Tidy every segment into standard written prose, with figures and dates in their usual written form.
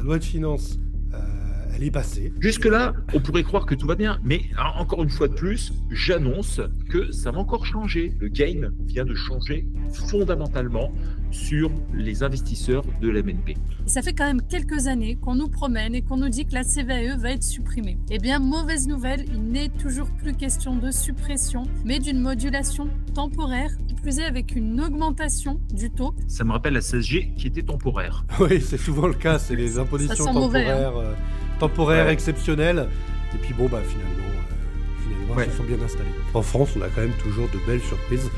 loi de finances, elle est passée. Jusque-là, on pourrait croire que tout va bien, mais encore une fois de plus, j'annonce que ça va encore changer. Le game vient de changer fondamentalement sur les investisseurs de l'MNP. Ça fait quand même quelques années qu'on nous promène et qu'on nous dit que la CVAE va être supprimée. Eh bien, mauvaise nouvelle, il n'est toujours plus question de suppression, mais d'une modulation temporaire, qui plus est avec une augmentation du taux. Ça me rappelle la CSG qui était temporaire. Oui, c'est souvent le cas, c'est les impositions temporaires, temporaires exceptionnelles. Et puis bon, finalement, ils se sont bien installés. En France, on a quand même toujours de belles surprises.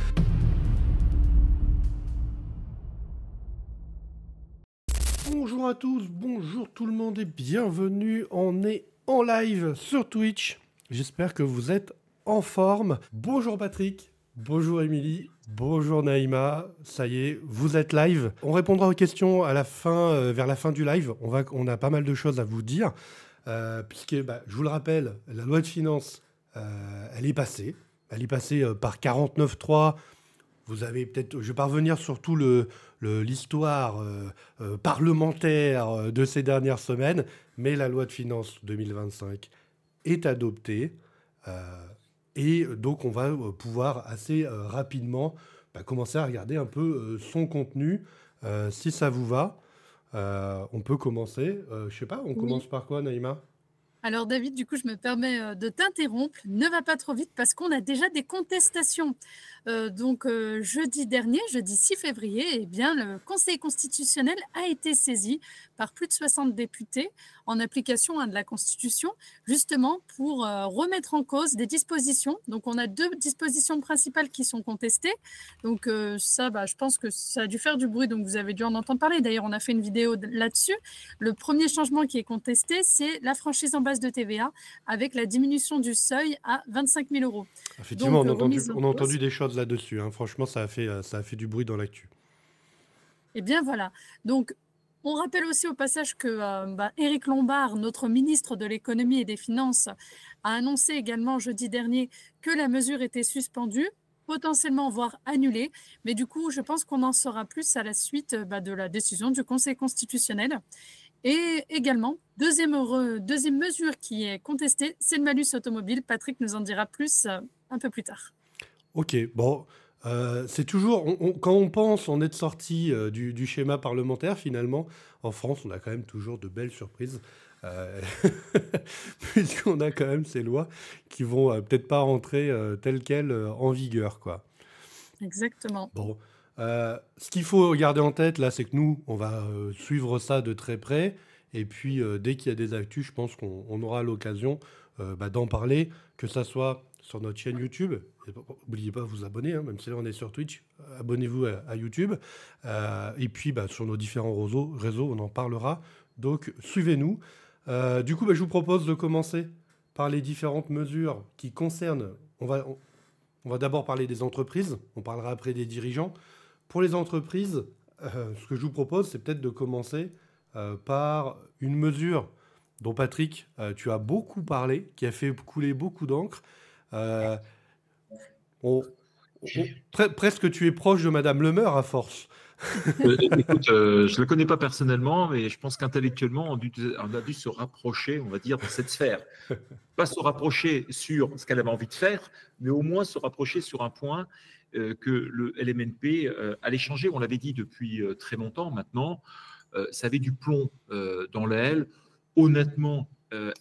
Bonjour à tous, bonjour tout le monde et bienvenue. On est en live sur Twitch. J'espère que vous êtes en forme. Bonjour Patrick, bonjour Émilie, bonjour Naïma. Ça y est, vous êtes live. On répondra aux questions à la fin, vers la fin du live. On a pas mal de choses à vous dire. Puisque, je vous le rappelle, la loi de finances, elle est passée. Elle est passée par 49.3. Vous avez peut-être, je vais pas revenir sur tout l'histoire parlementaire de ces dernières semaines, mais la loi de finances 2025 est adoptée et donc on va pouvoir assez rapidement commencer à regarder un peu son contenu. Si ça vous va, on peut commencer. Je sais pas, on commence par quoi, Naïma ? Alors David, du coup, je me permets de t'interrompre. Ne va pas trop vite parce qu'on a déjà des contestations. Jeudi dernier, jeudi 6 février, eh bien, le Conseil constitutionnel a été saisi par plus de 60 députés en application de la Constitution, justement pour remettre en cause des dispositions. Donc, on a deux dispositions principales qui sont contestées. Donc, je pense que ça a dû faire du bruit, donc vous avez dû en entendre parler. D'ailleurs, on a fait une vidéo là-dessus. Le premier changement qui est contesté, c'est la franchise en base de TVA avec la diminution du seuil à 25 000 €. Effectivement, donc, on a entendu des choses là-dessus. Hein. Franchement, ça a fait du bruit dans l'actu. Eh bien, voilà. Donc, on rappelle aussi au passage que Éric Lombard, notre ministre de l'économie et des finances, a annoncé également jeudi dernier que la mesure était suspendue, potentiellement voire annulée. Mais du coup, je pense qu'on en saura plus à la suite de la décision du Conseil constitutionnel. Et également, deuxième mesure qui est contestée, c'est le malus automobile. Patrick nous en dira plus un peu plus tard. Ok, bon, c'est toujours, quand on pense en être sorti du schéma parlementaire, finalement, en France, on a quand même toujours de belles surprises, puisqu'on a quand même ces lois qui vont peut-être pas rentrer telles quelles en vigueur, quoi. Exactement. Bon. Ce qu'il faut garder en tête, là, c'est que nous, on va suivre ça de très près. Et puis, dès qu'il y a des actus, je pense qu'on aura l'occasion d'en parler, que ça soit sur notre chaîne YouTube. N'oubliez pas de vous abonner, hein, même si là, on est sur Twitch. Abonnez-vous à YouTube. Et puis, sur nos différents réseaux, on en parlera. Donc, suivez-nous. Du coup, je vous propose de commencer par les différentes mesures qui concernent... On va d'abord parler des entreprises. On parlera après des dirigeants. Pour les entreprises, ce que je vous propose, c'est peut-être de commencer par une mesure dont, Patrick, tu as beaucoup parlé, qui a fait couler beaucoup d'encre. Presque tu es proche de Madame Le Meur à force. Écoute, je ne la connais pas personnellement, mais je pense qu'intellectuellement, on a dû se rapprocher, on va dire, de cette sphère. Pas se rapprocher sur ce qu'elle avait envie de faire, mais au moins se rapprocher sur un point que le LMNP allait changer. On l'avait dit depuis très longtemps maintenant. Ça avait du plomb dans l'aile. Honnêtement,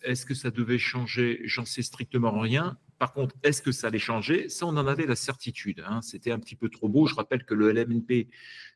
est-ce que ça devait changer? J'en sais strictement rien. Par contre, est-ce que ça allait changer? Ça, on en avait la certitude. Hein. C'était un petit peu trop beau. Je rappelle que le LMNP,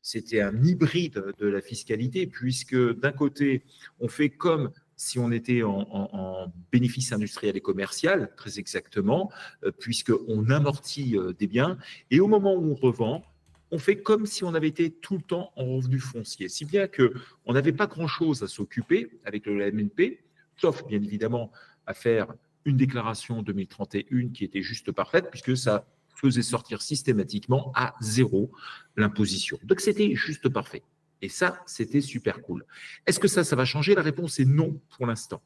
c'était un hybride de la fiscalité, puisque d'un côté, on fait comme si on était en bénéfice industriel et commercial, très exactement, puisqu'on amortit des biens. Et au moment où on revend, on fait comme si on avait été tout le temps en revenu foncier. Si bien qu'on n'avait pas grand-chose à s'occuper avec le LMNP, sauf bien évidemment à faire une déclaration 2031 qui était juste parfaite, puisque ça faisait sortir systématiquement à zéro l'imposition. Donc c'était juste parfait. Et ça, c'était super cool. Est-ce que ça va changer? La réponse est non pour l'instant.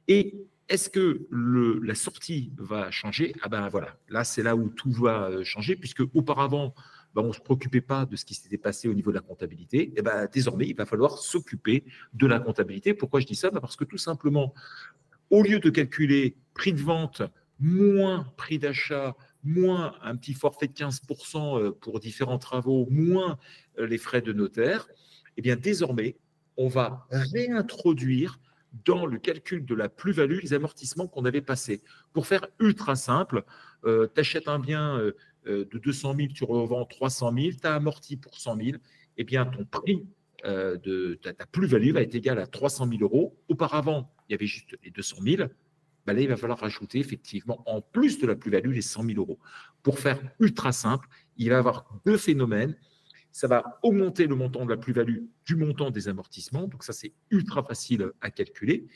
Et est-ce que la sortie va changer? Ah ben voilà, là c'est là où tout va changer, puisque auparavant, ben, on ne se préoccupait pas de ce qui s'était passé au niveau de la comptabilité. Et ben, désormais, il va falloir s'occuper de la comptabilité. Pourquoi je dis ça? Ben, parce que tout simplement, au lieu de calculer prix de vente moins prix d'achat, moins un petit forfait de 15% pour différents travaux, moins les frais de notaire, eh bien, désormais, on va réintroduire dans le calcul de la plus-value les amortissements qu'on avait passés. Pour faire ultra simple, tu achètes un bien de 200 000, tu revends 300 000, tu as amorti pour 100 000, eh bien, ton prix de ta plus-value va être égal à 300 000 euros. Auparavant, il y avait juste les 200 000. Ben là, il va falloir rajouter effectivement, en plus de la plus-value, les 100 000 euros. Pour faire ultra simple, il va y avoir deux phénomènes. Ça va augmenter le montant de la plus-value du montant des amortissements. Donc ça, c'est ultra facile à calculer.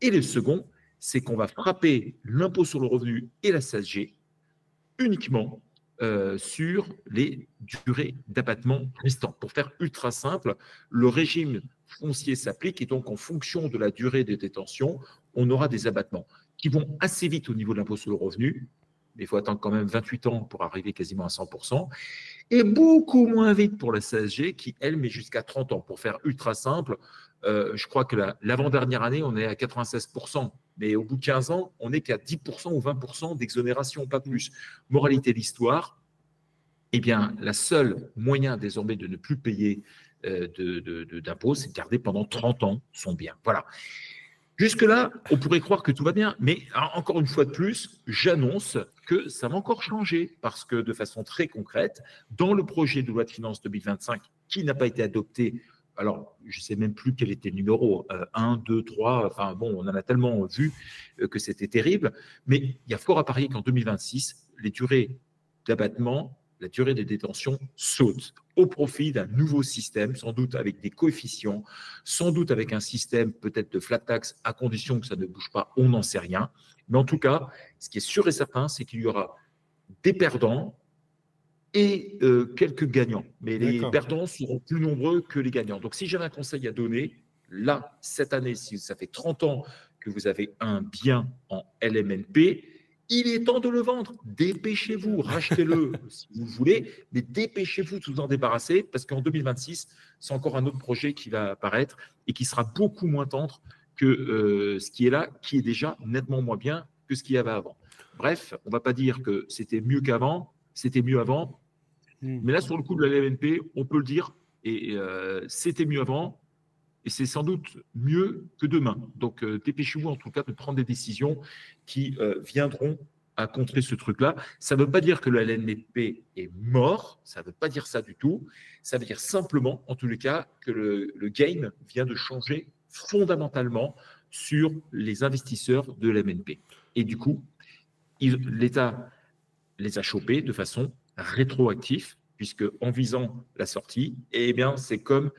Et le second, c'est qu'on va frapper l'impôt sur le revenu et la CSG uniquement sur les durées d'abattement restantes. Pour faire ultra simple, le régime foncier s'applique et donc en fonction de la durée de détention, on aura des abattements qui vont assez vite au niveau de l'impôt sur le revenu, mais il faut attendre quand même 28 ans pour arriver quasiment à 100%, et beaucoup moins vite pour la CSG qui, elle, met jusqu'à 30 ans. Pour faire ultra simple, je crois que l'avant-dernière année, on est à 96%, mais au bout de 15 ans, on n'est qu'à 10% ou 20% d'exonération, pas plus. Moralité de l'histoire, eh bien, la seule moyen désormais de ne plus payer d'impôts, c'est de garder pendant 30 ans son bien. Voilà. Jusque-là, on pourrait croire que tout va bien, mais encore une fois de plus, j'annonce que ça va encore changer parce que de façon très concrète, dans le projet de loi de finances 2025 qui n'a pas été adopté, alors je ne sais même plus quel était le numéro, 1, 2, 3, enfin bon, on en a tellement vu que c'était terrible, mais il y a fort à parier qu'en 2026, les durées d'abattement, la durée de détention saute au profit d'un nouveau système, sans doute avec des coefficients, sans doute avec un système peut-être de flat tax, à condition que ça ne bouge pas, on n'en sait rien. Mais en tout cas, ce qui est sûr et certain, c'est qu'il y aura des perdants et quelques gagnants. Mais les perdants seront plus nombreux que les gagnants. Donc si j'avais un conseil à donner, là, cette année, si ça fait 30 ans que vous avez un bien en LMNP, il est temps de le vendre. Dépêchez-vous, rachetez-le si vous voulez, mais dépêchez-vous de vous en débarrasser parce qu'en 2026, c'est encore un autre projet qui va apparaître et qui sera beaucoup moins tendre que ce qui est là, qui est déjà nettement moins bien que ce qu'il y avait avant. Bref, on ne va pas dire que c'était mieux qu'avant, c'était mieux avant, mais là, sur le coup de la LMNP, on peut le dire, et c'était mieux avant, et c'est sans doute mieux que demain. Donc, dépêchez-vous en tout cas de prendre des décisions qui viendront à contrer ce truc-là. Ça ne veut pas dire que le LNP est mort, ça ne veut pas dire ça du tout. Ça veut dire simplement, en tous les cas, que le game vient de changer fondamentalement sur les investisseurs de l'MNP. Et du coup, l'État les a chopés de façon rétroactive, puisque en visant la sortie, eh bien, c'est comme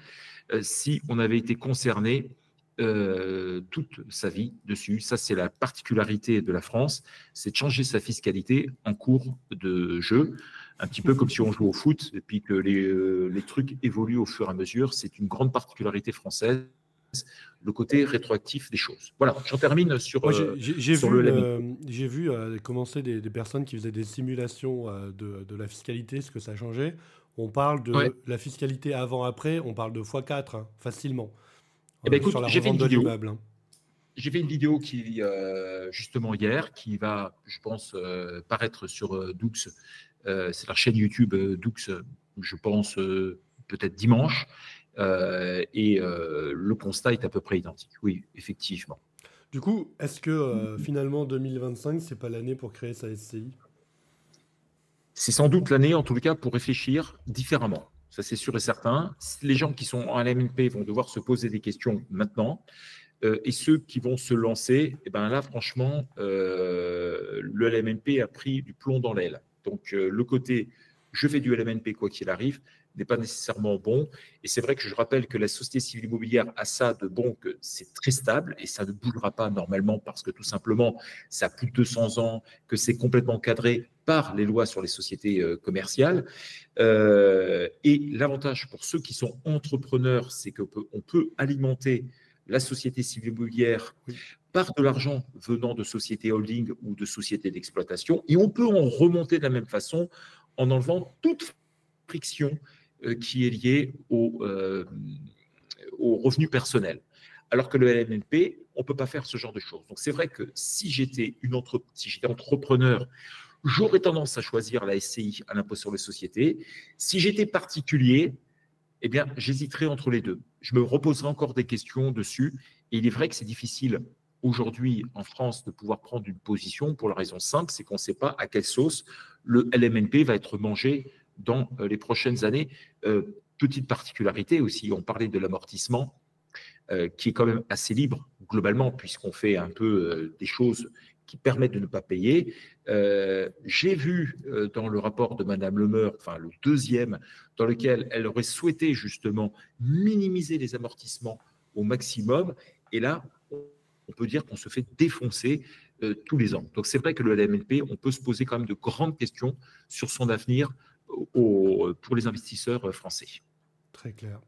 si on avait été concerné toute sa vie dessus. Ça, c'est la particularité de la France, c'est de changer sa fiscalité en cours de jeu, un petit peu comme si on jouait au foot, et puis que les trucs évoluent au fur et à mesure. C'est une grande particularité française, le côté rétroactif des choses. Voilà, j'en termine sur, sur le LMI. J'ai vu commencer des personnes qui faisaient des simulations de la fiscalité, ce que ça changeait. On parle de la fiscalité avant-après, on parle de x4, hein, facilement. Eh ben, écoute, sur la revente de l'immeuble. Hein. J'ai fait une vidéo qui, justement hier, qui va, je pense, paraître sur Doux. C'est la chaîne YouTube Doux, je pense, peut-être dimanche. Et le constat est à peu près identique. Oui, effectivement. Du coup, est-ce que finalement 2025, c'est pas l'année pour créer sa SCI ? C'est sans doute l'année, en tout cas, pour réfléchir différemment. Ça, c'est sûr et certain. Les gens qui sont en LMNP vont devoir se poser des questions maintenant. Et ceux qui vont se lancer, eh ben là, franchement, le LMNP a pris du plomb dans l'aile. Donc, le côté « je fais du LMNP quoi qu'il arrive », n'est pas nécessairement bon. Et c'est vrai que je rappelle que la société civile immobilière a ça de bon, que c'est très stable et ça ne bougera pas normalement parce que tout simplement, ça a plus de 200 ans, que c'est complètement cadré par les lois sur les sociétés commerciales. Et l'avantage pour ceux qui sont entrepreneurs, c'est qu'on peut alimenter la société civile immobilière par de l'argent venant de sociétés holding ou de sociétés d'exploitation et on peut en remonter de la même façon en enlevant toute restriction qui est liée au revenu personnel. Alors que le LMNP, on ne peut pas faire ce genre de choses. Donc, c'est vrai que si j'étais entrepreneur, j'aurais tendance à choisir la SCI à l'impôt sur les sociétés. Si j'étais particulier, eh bien, j'hésiterais entre les deux. Je me reposerai encore des questions dessus. Et il est vrai que c'est difficile aujourd'hui en France de pouvoir prendre une position pour la raison simple, c'est qu'on ne sait pas à quelle sauce le LMNP va être mangé dans les prochaines années. Petite particularité aussi, on parlait de l'amortissement, qui est quand même assez libre globalement, puisqu'on fait un peu des choses qui permettent de ne pas payer. J'ai vu dans le rapport de Madame Lemeur, enfin le deuxième, dans lequel elle aurait souhaité justement minimiser les amortissements au maximum. Et là, on peut dire qu'on se fait défoncer tous les ans. Donc c'est vrai que le LMNP, on peut se poser quand même de grandes questions sur son avenir pour les investisseurs français. Très clair.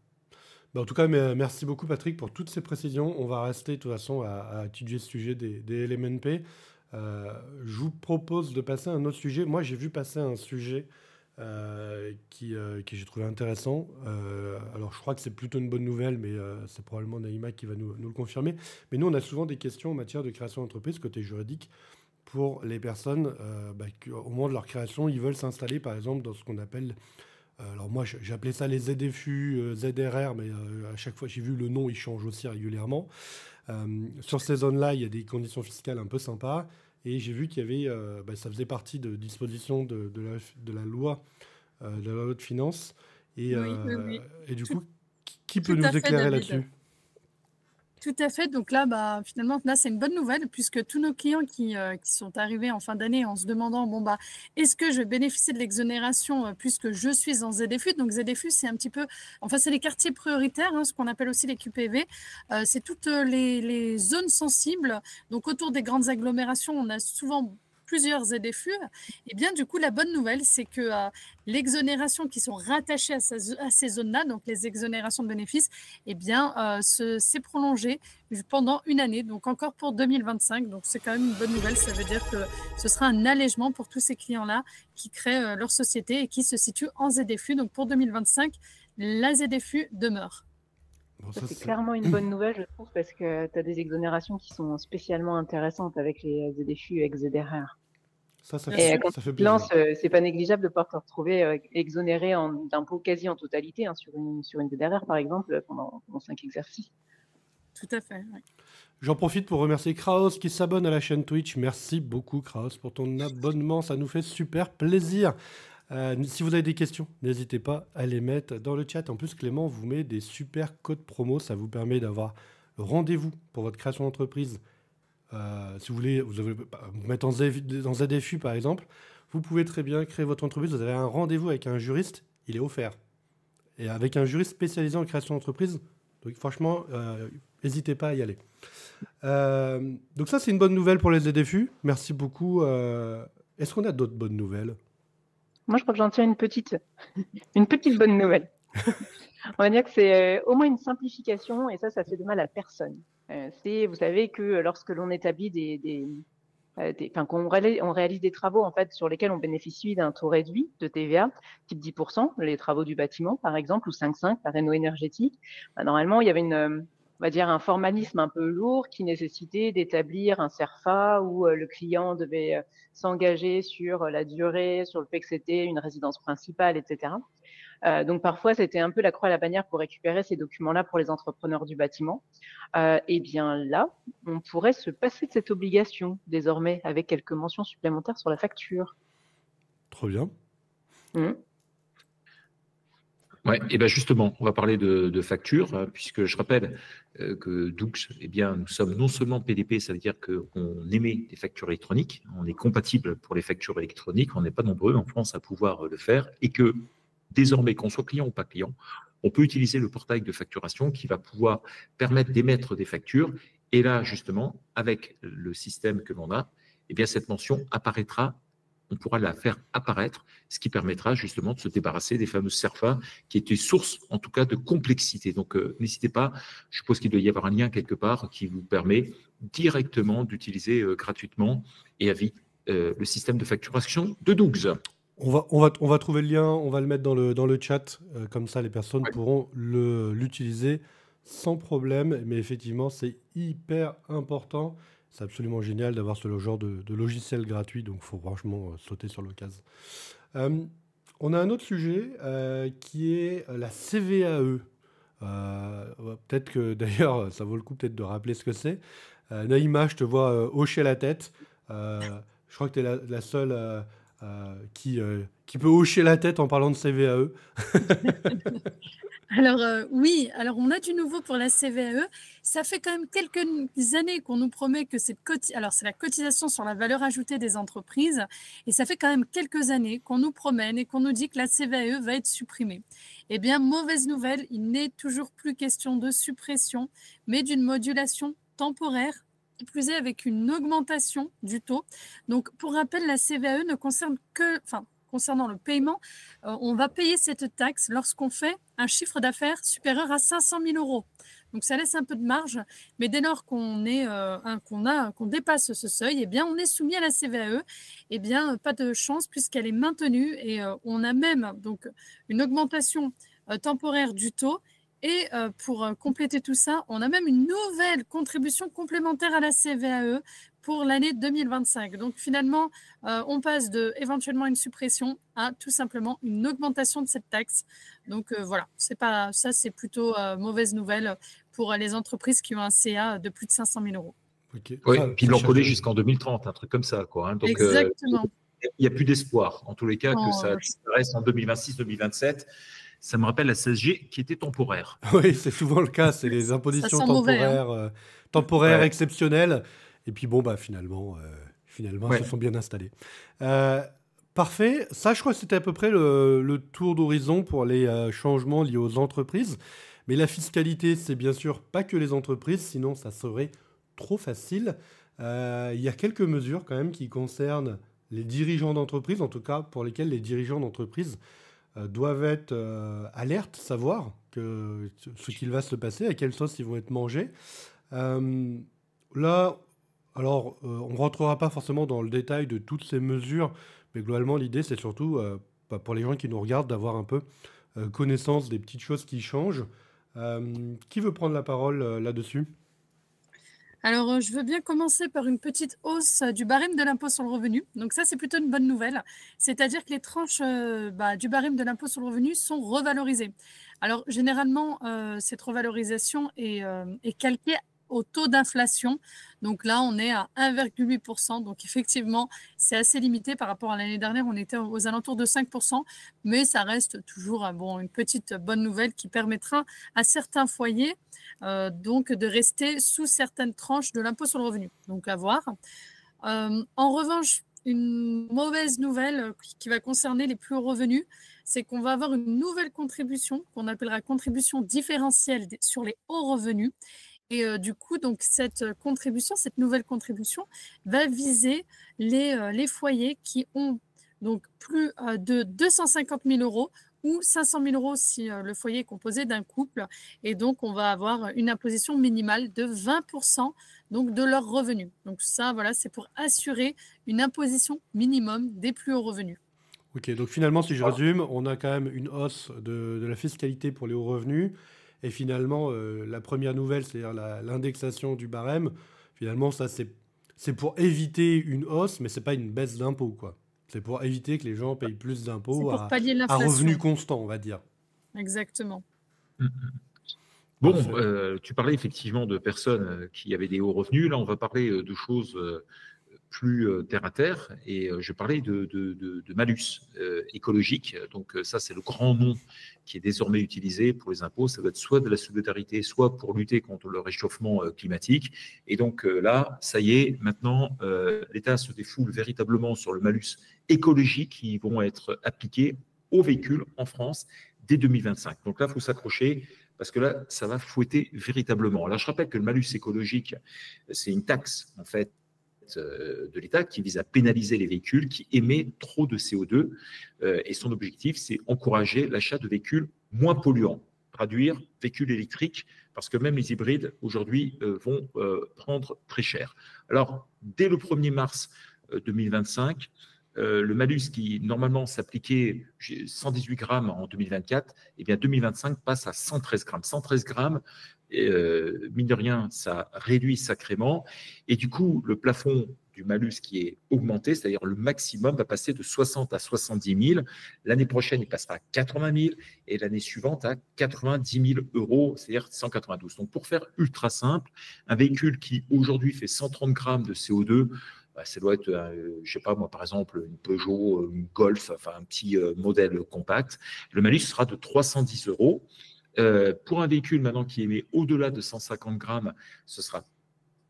En tout cas, merci beaucoup Patrick pour toutes ces précisions. On va rester de toute façon à étudier ce sujet des LMNP. Je vous propose de passer à un autre sujet. Moi, j'ai vu passer un sujet qui j'ai trouvé intéressant. Alors, je crois que c'est plutôt une bonne nouvelle, mais c'est probablement Naïma qui va nous le confirmer. Mais nous, on a souvent des questions en matière de création d'entreprise, côté juridique, pour les personnes qui, au moment de leur création, ils veulent s'installer, par exemple, dans ce qu'on appelle... alors moi, j'ai appelé ça les ZFU, ZRR, mais à chaque fois, j'ai vu le nom, il change aussi régulièrement. Sur ces zones-là, il y a des conditions fiscales un peu sympas. Et j'ai vu qu'il y avait, ça faisait partie de dispositions de la loi de finances. Et, oui. Et du coup, qui peut nous éclairer là-dessus? Tout à fait. Donc là, finalement, là, c'est une bonne nouvelle puisque tous nos clients qui sont arrivés en fin d'année en se demandant, est-ce que je vais bénéficier de l'exonération puisque je suis en ZFU? Donc ZFU, c'est un petit peu, c'est les quartiers prioritaires, ce qu'on appelle aussi les QPV. C'est toutes les zones sensibles. Donc autour des grandes agglomérations, on a souvent plusieurs ZFU. Et bien, du coup, la bonne nouvelle, c'est que l'exonération qui sont rattachées à ces zones-là, donc les exonérations de bénéfices, s'est prolongée pendant une année, donc encore pour 2025. Donc, c'est quand même une bonne nouvelle. Ça veut dire que ce sera un allègement pour tous ces clients-là qui créent leur société et qui se situent en ZFU. Donc, pour 2025, la ZFU demeure. C'est clairement une bonne nouvelle, je trouve, parce que tu as des exonérations qui sont spécialement intéressantes avec les ZFU et ZRR. Ça fait plaisir. C'est pas négligeable de pouvoir te retrouver exonéré d'impôts quasi en totalité sur une ZRR, par exemple, pendant 5 exercices. Tout à fait, oui. J'en profite pour remercier Kraos qui s'abonne à la chaîne Twitch. Merci beaucoup, Kraos, pour ton abonnement. Ça nous fait super plaisir. Si vous avez des questions, n'hésitez pas à les mettre dans le chat. En plus, Clément vous met des super codes promo. Ça vous permet d'avoir le rendez-vous pour votre création d'entreprise. Si vous voulez vous mettre en ZFU, par exemple, vous pouvez très bien créer votre entreprise. Vous avez un rendez-vous avec un juriste, il est offert. Et avec un juriste spécialisé en création d'entreprise. Donc franchement, n'hésitez pas à y aller. Donc ça, c'est une bonne nouvelle pour les ZFU. Merci beaucoup. Est-ce qu'on a d'autres bonnes nouvelles ? Moi, je crois que j'en tiens une petite bonne nouvelle. On va dire que c'est au moins une simplification et ça fait de mal à personne. Vous savez que lorsque l'on établit qu'on réalise des travaux en fait sur lesquels on bénéficie d'un taux réduit de TVA, type 10%, les travaux du bâtiment par exemple, ou 5,5, la réno énergétique, normalement il y avait on va dire un formalisme un peu lourd qui nécessitait d'établir un CERFA où le client devait s'engager sur la durée, sur le fait que c'était une résidence principale, etc. Donc parfois, c'était un peu la croix à la bannière pour récupérer ces documents-là pour les entrepreneurs du bâtiment. Et bien là, on pourrait se passer de cette obligation désormais avec quelques mentions supplémentaires sur la facture. Trop bien. Ouais, et bien justement, on va parler de facture, puisque je rappelle que Doux, nous sommes non seulement PDP, ça veut dire qu'on émet des factures électroniques, on est compatible pour les factures électroniques, on n'est pas nombreux en France à pouvoir le faire, et que désormais, qu'on soit client ou pas client, on peut utiliser le portail de facturation qui va pouvoir permettre d'émettre des factures. Et là, justement, avec le système que l'on a, cette mention apparaîtra, on pourra la faire apparaître, ce qui permettra justement de se débarrasser des fameuses CERFA qui étaient source, en tout cas, de complexité. Donc, n'hésitez pas, je suppose qu'il doit y avoir un lien quelque part qui vous permet directement d'utiliser gratuitement et à vie le système de facturation de Doux. On va trouver le lien, on va le mettre dans le chat, comme ça les personnes Ouais. pourront l'utiliser sans problème. Mais effectivement, c'est hyper important. C'est absolument génial d'avoir ce genre de logiciel gratuit, donc il faut franchement sauter sur l'occasion. On a un autre sujet qui est la CVAE. Peut-être que d'ailleurs, ça vaut le coup peut-être de rappeler ce que c'est. Naïma, je te vois hocher la tête. Je crois que tu es la seule qui peut hocher la tête en parlant de CVAE. Alors oui, alors on a du nouveau pour la CVAE. Ça fait quand même quelques années qu'on nous promet que c'est la cotisation sur la valeur ajoutée des entreprises, et ça fait quand même quelques années qu'on nous promène et qu'on nous dit que la CVAE va être supprimée. Eh bien, mauvaise nouvelle, il n'est toujours plus question de suppression, mais d'une modulation temporaire, qui plus est avec une augmentation du taux. Donc, pour rappel, la CVAE ne concerne concernant le paiement, on va payer cette taxe lorsqu'on fait un chiffre d'affaires supérieur à 500 000 euros. Donc, ça laisse un peu de marge, mais dès lors qu'on dépasse ce seuil, eh bien, on est soumis à la CVAE. Eh bien, pas de chance puisqu'elle est maintenue, et on a même donc une augmentation temporaire du taux. Et pour compléter tout ça, on a même une nouvelle contribution complémentaire à la CVAE pour l'année 2025. Donc finalement, on passe de éventuellement une suppression à tout simplement une augmentation de cette taxe. Donc voilà, c'est plutôt mauvaise nouvelle pour les entreprises qui ont un CA de plus de 500 000 euros. Okay. Oui, puis ils l'ont collé jusqu'en 2030, un truc comme ça, quoi. Hein. Donc, exactement. Il n'y a plus d'espoir, en tous les cas, que ça reste en 2026-2027. Ça me rappelle la CSG qui était temporaire. Oui, c'est souvent le cas, c'est les impositions temporaires, mauvais, hein. Temporaires exceptionnelles. Et puis bon, finalement, Ouais. se sont bien installés. Parfait. Ça, je crois que c'était à peu près le tour d'horizon pour les changements liés aux entreprises. Mais la fiscalité, c'est bien sûr pas que les entreprises, sinon ça serait trop facile. Il y a quelques mesures quand même qui concernent les dirigeants d'entreprise, en tout cas pour lesquelles les dirigeants d'entreprise doivent être alertes, savoir ce qu'il va se passer, à quelle sauce ils vont être mangés. Là, alors, on ne rentrera pas forcément dans le détail de toutes ces mesures, mais globalement, l'idée, c'est surtout, pour les gens qui nous regardent, d'avoir un peu connaissance des petites choses qui changent. Qui veut prendre la parole là-dessus ? Alors, je veux bien commencer par une petite hausse du barème de l'impôt sur le revenu. Donc ça, c'est plutôt une bonne nouvelle. C'est-à-dire que les tranches du barème de l'impôt sur le revenu sont revalorisées. Alors, généralement, cette revalorisation est calquée au taux d'inflation. Donc là, on est à 1,8%. Donc effectivement, c'est assez limité par rapport à l'année dernière. On était aux alentours de 5%. Mais ça reste toujours une petite bonne nouvelle qui permettra à certains foyers donc de rester sous certaines tranches de l'impôt sur le revenu. Donc à voir. En revanche, une mauvaise nouvelle qui va concerner les plus hauts revenus, c'est qu'on va avoir une nouvelle contribution qu'on appellera contribution différentielle sur les hauts revenus. Et du coup, donc cette nouvelle contribution va viser les foyers qui ont donc plus de 250 000 euros ou 500 000 euros si le foyer est composé d'un couple. Et donc, on va avoir une imposition minimale de 20% donc, de leurs revenus. Donc ça, voilà, c'est pour assurer une imposition minimum des plus hauts revenus. Ok, donc finalement, si je résume, on a quand même une hausse de la fiscalité pour les hauts revenus. Et finalement, la première nouvelle, c'est-à-dire l'indexation du barème, finalement, ça, c'est pour éviter une hausse, mais ce n'est pas une baisse d'impôt, quoi. C'est pour éviter que les gens payent plus d'impôts à revenus constants, on va dire. Exactement. Bon, tu parlais effectivement de personnes qui avaient des hauts revenus. Là, on va parler de choses plus terre à terre, et je parlais de malus écologique. Donc ça, c'est le grand nom qui est désormais utilisé pour les impôts. Ça va être soit de la solidarité, soit pour lutter contre le réchauffement climatique. Et donc là, ça y est, maintenant, l'État se défoule véritablement sur le malus écologique qui vont être appliqués aux véhicules en France dès 2025. Donc là, il faut s'accrocher, parce que là, ça va fouetter véritablement. Là, je rappelle que le malus écologique, c'est une taxe, en fait, de l'État qui vise à pénaliser les véhicules qui émettent trop de CO2. Et son objectif, c'est encourager l'achat de véhicules moins polluants. Traduire véhicules électriques, parce que même les hybrides, aujourd'hui, vont prendre très cher. Alors, dès le 1er mars 2025, le malus qui normalement s'appliquait 118 grammes en 2024, eh bien 2025 passe à 113 grammes. 113 grammes, mine de rien, ça réduit sacrément. Et du coup, le plafond du malus qui est augmenté, c'est-à-dire le maximum va passer de 60 à 70 000. L'année prochaine, il passera à 80 000 et l'année suivante à 90 000 euros, c'est-à-dire 192. Donc, pour faire ultra simple, un véhicule qui aujourd'hui fait 130 grammes de CO2, bah, ça doit être, je sais pas moi, par exemple, une Peugeot, une Golf, enfin un petit modèle compact. Le malus sera de 310 euros. Pour un véhicule maintenant qui émet au-delà de 150 grammes, ce sera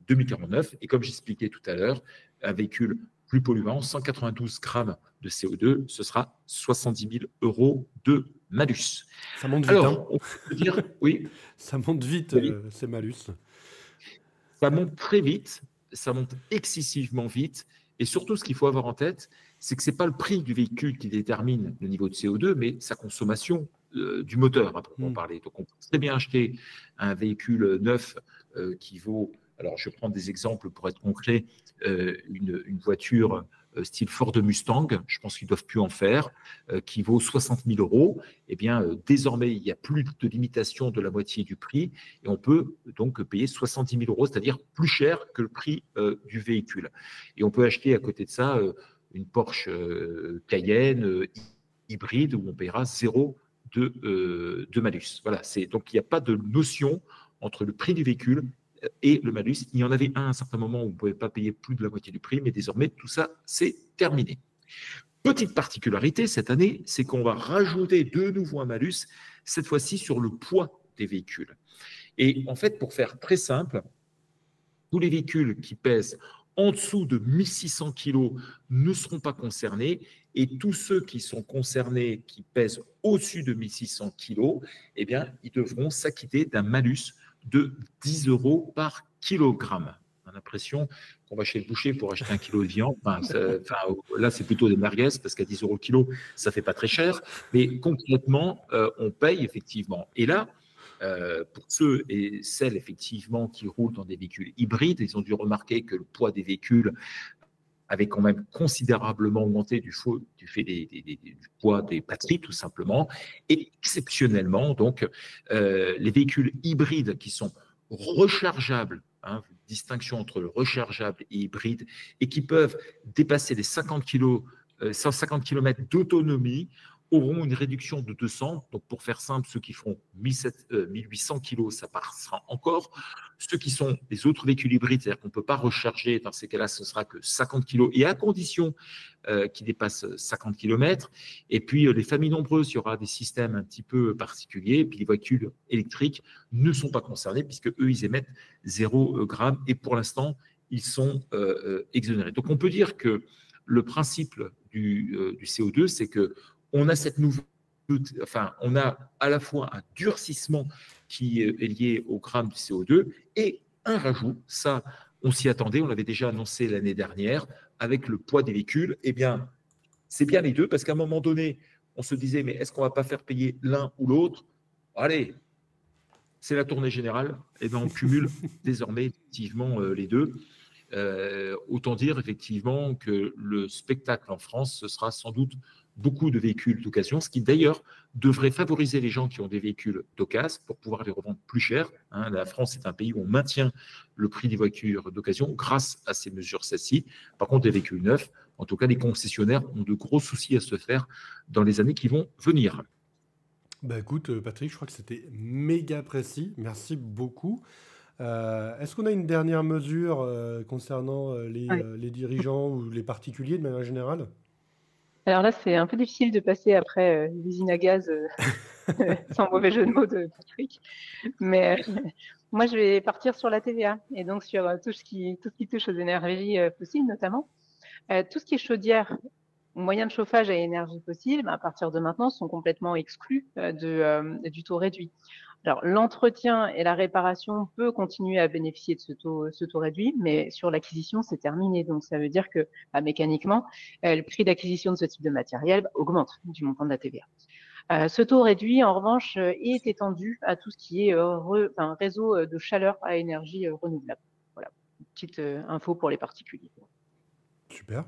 2049. Et comme j'expliquais tout à l'heure, un véhicule plus polluant, 192 grammes de CO2, ce sera 70 000 euros de malus. Ça monte vite. Alors, on peut dire, oui. Ça monte vite, ces malus. Ça monte très vite, ça monte excessivement vite. Et surtout, ce qu'il faut avoir en tête, c'est que ce n'est pas le prix du véhicule qui détermine le niveau de CO2, mais sa consommation du moteur, à proprement parler. Donc, on peut très bien acheter un véhicule neuf qui vaut, alors je vais prendre des exemples pour être concret, une voiture style Ford Mustang, je pense qu'ils ne doivent plus en faire, qui vaut 60 000 euros. Eh bien, désormais, il n'y a plus de limitation de la moitié du prix et on peut donc payer 70 000 euros, c'est-à-dire plus cher que le prix du véhicule. Et on peut acheter à côté de ça une Porsche Cayenne hybride où on paiera 0 de malus. Voilà, donc il n'y a pas de notion entre le prix du véhicule et le malus. Il y en avait à un certain moment où vous ne pouvez pas payer plus de la moitié du prix, mais désormais, tout ça, c'est terminé. Petite particularité cette année, c'est qu'on va rajouter de nouveau un malus, cette fois-ci sur le poids des véhicules. Et en fait, pour faire très simple, tous les véhicules qui pèsent en dessous de 1600 kg ne seront pas concernés et tous ceux qui sont concernés, qui pèsent au-dessus de 1600 kg, eh bien, ils devront s'acquitter d'un malus de 10 euros par kilogramme. On a l'impression qu'on va chez le boucher pour acheter un kilo de viande. Là, c'est plutôt des merguez parce qu'à 10 euros le kilo, ça ne fait pas très cher. Mais concrètement, on paye effectivement. Et là, pour ceux et celles effectivement qui roulent dans des véhicules hybrides, ils ont dû remarquer que le poids des véhicules avait quand même considérablement augmenté du fait du poids des batteries, tout simplement. Et exceptionnellement, donc, les véhicules hybrides qui sont rechargeables, distinction entre le rechargeable et hybride, et qui peuvent dépasser les 150 km d'autonomie, auront une réduction de 200. Donc, pour faire simple, ceux qui font 1800 kg, ça passera encore. Ceux qui sont les autres véhicules hybrides, c'est-à-dire qu'on ne peut pas recharger, dans ces cas-là, ce sera que 50 kg, et à condition qu'ils dépassent 50 km. Et puis, les familles nombreuses, il y aura des systèmes un petit peu particuliers. Et puis, les véhicules électriques ne sont pas concernés, puisque eux, ils émettent 0 g. Et pour l'instant, ils sont exonérés. Donc, on peut dire que le principe du CO2, c'est que on a on a à la fois un durcissement qui est lié au gramme du CO2 et un rajout. Ça, on s'y attendait, on l'avait déjà annoncé l'année dernière avec le poids des véhicules. Eh bien, c'est bien les deux parce qu'à un moment donné, on se disait, mais est-ce qu'on ne va pas faire payer l'un ou l'autre? Allez, c'est la tournée générale. Et bien, on cumule désormais effectivement les deux. Autant dire effectivement que le spectacle en France, ce sera sans doute beaucoup de véhicules d'occasion, ce qui d'ailleurs devrait favoriser les gens qui ont des véhicules d'occasion pour pouvoir les revendre plus cher. La France est un pays où on maintient le prix des voitures d'occasion grâce à ces mesures ci. Par contre, des véhicules neufs, en tout cas, les concessionnaires ont de gros soucis à se faire dans les années qui vont venir. Bah écoute, Patrick, je crois que c'était méga précis. Merci beaucoup. Est-ce qu'on a une dernière mesure concernant les dirigeants ou les particuliers de manière générale? Alors là, c'est un peu difficile de passer après l'usine à gaz, sans mauvais jeu de mots de Patrick. Mais moi, je vais partir sur la TVA et donc sur tout ce qui touche aux énergies fossiles notamment. Tout ce qui est chaudière, moyens de chauffage à énergie fossile, à partir de maintenant, sont complètement exclus du taux réduit. Alors, l'entretien et la réparation peut continuer à bénéficier de ce taux réduit, mais sur l'acquisition, c'est terminé. Donc, ça veut dire que mécaniquement, le prix d'acquisition de ce type de matériel augmente du montant de la TVA. Ce taux réduit, en revanche, est étendu à tout ce qui est réseau de chaleur à énergie renouvelable. Voilà, petite info pour les particuliers. Super.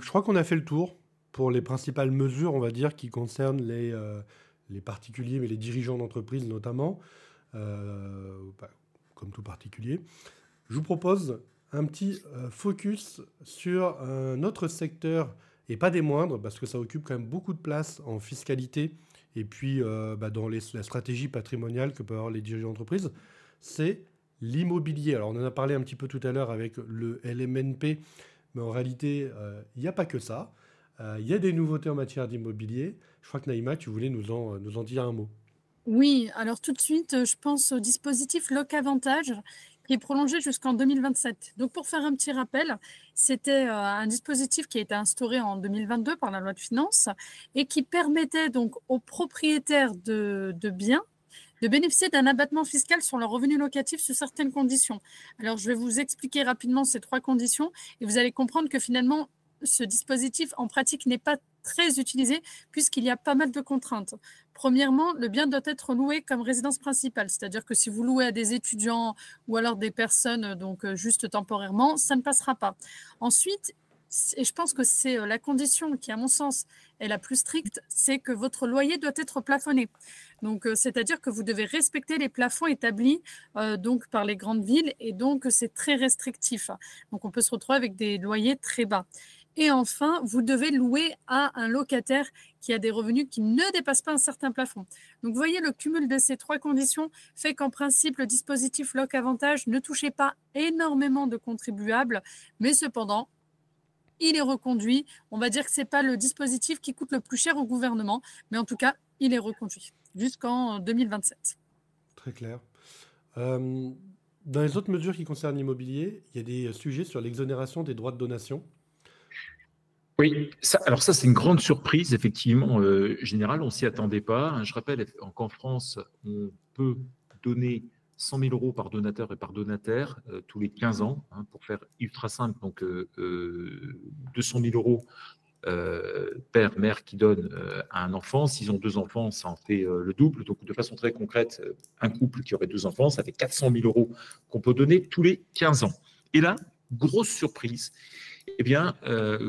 Je crois qu'on a fait le tour pour les principales mesures, on va dire, qui concernent les particuliers, mais les dirigeants d'entreprise notamment, bah, comme tout particulier. Je vous propose un petit focus sur un autre secteur, et pas des moindres, parce que ça occupe quand même beaucoup de place en fiscalité et puis bah, dans la stratégie patrimoniale que peuvent avoir les dirigeants d'entreprise, c'est l'immobilier. Alors on en a parlé un petit peu tout à l'heure avec le LMNP, mais en réalité, il n'y a pas que ça. Il y a des nouveautés en matière d'immobilier. Je crois que Naïma, tu voulais nous en dire un mot. Oui, alors tout de suite, je pense au dispositif Locavantage qui est prolongé jusqu'en 2027. Donc pour faire un petit rappel, c'était un dispositif qui a été instauré en 2022 par la loi de finances et qui permettait donc aux propriétaires de biens de bénéficier d'un abattement fiscal sur leurs revenus locatifs sous certaines conditions. Alors je vais vous expliquer rapidement ces 3 conditions et vous allez comprendre que finalement, ce dispositif en pratique n'est pas très utilisé puisqu'il y a pas mal de contraintes. Premièrement, le bien doit être loué comme résidence principale, c'est-à-dire que si vous louez à des étudiants ou alors des personnes donc juste temporairement, ça ne passera pas. Ensuite, et je pense que c'est la condition qui, à mon sens, est la plus stricte, c'est que votre loyer doit être plafonné. Donc, c'est-à-dire que vous devez respecter les plafonds établis donc par les grandes villes et donc c'est très restrictif. Donc, on peut se retrouver avec des loyers très bas. Et enfin, vous devez louer à un locataire qui a des revenus qui ne dépassent pas un certain plafond. Donc, vous voyez, le cumul de ces 3 conditions fait qu'en principe, le dispositif Locavantage ne touchait pas énormément de contribuables, mais cependant, il est reconduit. On va dire que ce n'est pas le dispositif qui coûte le plus cher au gouvernement, mais en tout cas, il est reconduit jusqu'en 2027. Très clair. Dans les autres mesures qui concernent l'immobilier, il y a des sujets sur l'exonération des droits de donation. Oui, alors ça, c'est une grande surprise, effectivement, générale, on ne s'y attendait pas. Je rappelle qu'en France, on peut donner 100 000 euros par donateur et par donataire tous les 15 ans, pour faire ultra simple, donc 200 000 euros père, mère qui donne à un enfant. S'ils ont 2 enfants, ça en fait le double. Donc, de façon très concrète, un couple qui aurait 2 enfants, ça fait 400 000 euros qu'on peut donner tous les 15 ans. Et là, grosse surprise, eh bien,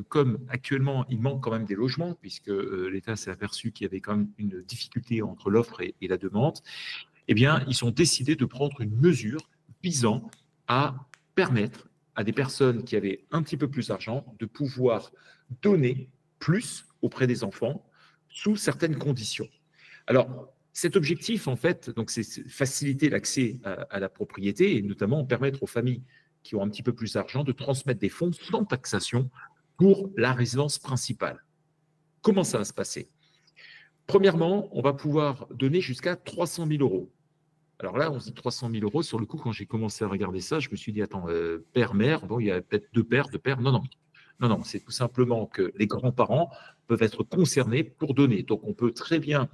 comme actuellement, il manque quand même des logements, puisque l'État s'est aperçu qu'il y avait quand même une difficulté entre l'offre et la demande, eh bien, ils ont décidé de prendre une mesure visant à permettre à des personnes qui avaient un petit peu plus d'argent de pouvoir donner plus auprès des enfants sous certaines conditions. Alors, cet objectif, en fait, donc c'est faciliter l'accès à la propriété et notamment permettre aux familles qui ont un petit peu plus d'argent de transmettre des fonds sans taxation pour la résidence principale. Comment ça va se passer? Premièrement, on va pouvoir donner jusqu'à 300 000 euros. Alors là, on se dit 300 000 euros. Sur le coup, quand j'ai commencé à regarder ça, je me suis dit, attends, père, mère, bon, il y a peut-être 2 pères, 2 pères. Non, c'est tout simplement que les grands-parents peuvent être concernés pour donner. Donc, on peut très bien,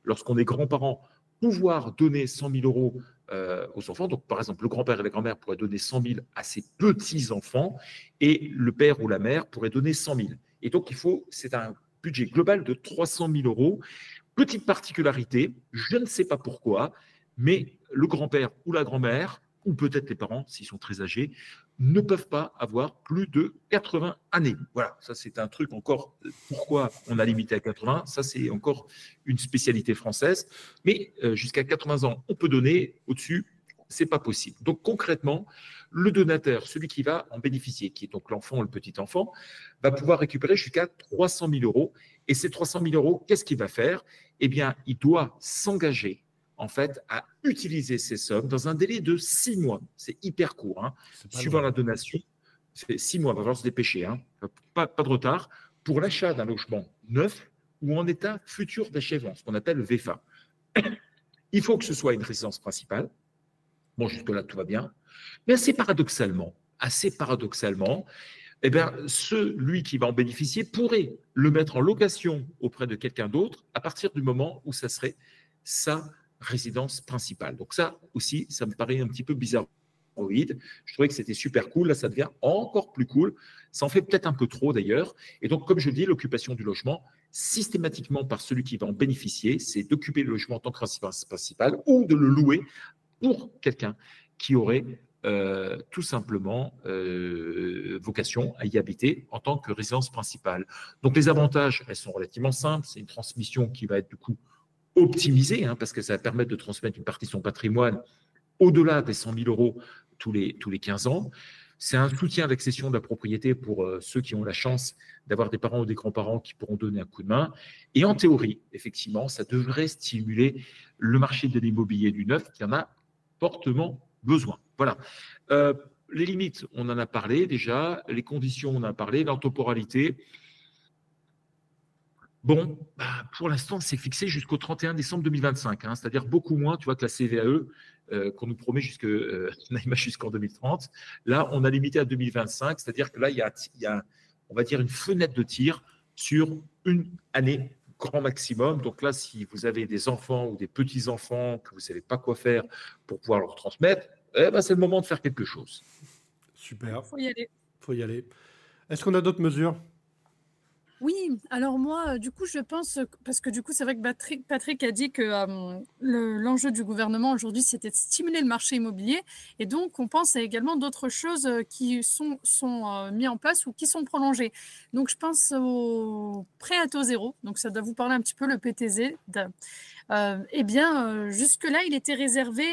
lorsqu'on est grands-parents, pouvoir donner 100 000 euros aux enfants. Donc, par exemple, le grand-père et la grand-mère pourraient donner 100 000 à ses petits-enfants et le père ou la mère pourrait donner 100 000. Et donc, c'est un budget global de 300 000 euros. Petite particularité, je ne sais pas pourquoi, mais le grand-père ou la grand-mère, ou peut-être les parents, s'ils sont très âgés, ne peuvent pas avoir plus de 80 années. Voilà, ça c'est un truc encore, pourquoi on a limité à 80, ça c'est encore une spécialité française, mais jusqu'à 80 ans, on peut donner, au-dessus, c'est pas possible. Donc concrètement, le donateur, celui qui va en bénéficier, qui est donc l'enfant ou le petit-enfant, va pouvoir récupérer jusqu'à 300 000 euros. Et ces 300 000 euros, qu'est-ce qu'il va faire? Eh bien, il doit s'engager en fait, à utiliser ces sommes dans un délai de 6 mois. C'est hyper court. Suivant la donation, c'est 6 mois. Il va falloir se dépêcher. Pas de retard. Pour l'achat d'un logement neuf ou en état futur d'achèvement, ce qu'on appelle le VFA. Il faut que ce soit une résidence principale. Bon, jusque-là, tout va bien. Mais assez paradoxalement, eh bien, celui qui va en bénéficier pourrait le mettre en location auprès de quelqu'un d'autre à partir du moment où ça serait sa résidence principale. Donc ça aussi, ça me paraît un petit peu bizarre. Je trouvais que c'était super cool. Là, ça devient encore plus cool. Ça en fait peut-être un peu trop d'ailleurs. Et donc, comme je dis, l'occupation du logement, systématiquement par celui qui va en bénéficier, c'est d'occuper le logement en tant que résidence principale ou de le louer pour quelqu'un qui aurait tout simplement vocation à y habiter en tant que résidence principale. Donc les avantages, elles sont relativement simples. C'est une transmission qui va être du coup optimisée, hein, parce que ça va permettre de transmettre une partie de son patrimoine au-delà des 100 000 euros tous les 15 ans. C'est un soutien à l'accession de la propriété pour ceux qui ont la chance d'avoir des parents ou des grands-parents qui pourront donner un coup de main. Et en théorie, effectivement, ça devrait stimuler le marché de l'immobilier du neuf qui en a fortement besoin. Voilà. Les limites, on en a parlé déjà. Les conditions, on en a parlé. La temporalité. Bon, pour l'instant, c'est fixé jusqu'au 31 décembre 2025, hein, c'est-à-dire beaucoup moins, tu vois, que la CVAE qu'on nous promet jusqu'en 2030. Là, on a limité à 2025, c'est-à-dire que là, il y a, on va dire, une fenêtre de tir sur une année grand maximum. Donc là, si vous avez des enfants ou des petits-enfants que vous ne savez pas quoi faire pour pouvoir leur transmettre, c'est le moment de faire quelque chose. Super. Faut y aller. Faut y aller. Est-ce qu'on a d'autres mesures? Oui, alors moi, du coup, je pense, parce que du coup, c'est vrai que Patrick a dit que l'enjeu du gouvernement aujourd'hui, c'était de stimuler le marché immobilier. Et donc, on pense à également d'autres choses qui sont mis en place ou qui sont prolongées. Donc, je pense au prêt à taux zéro. Donc, ça doit vous parler un petit peu, le PTZ. Jusque-là, il était réservé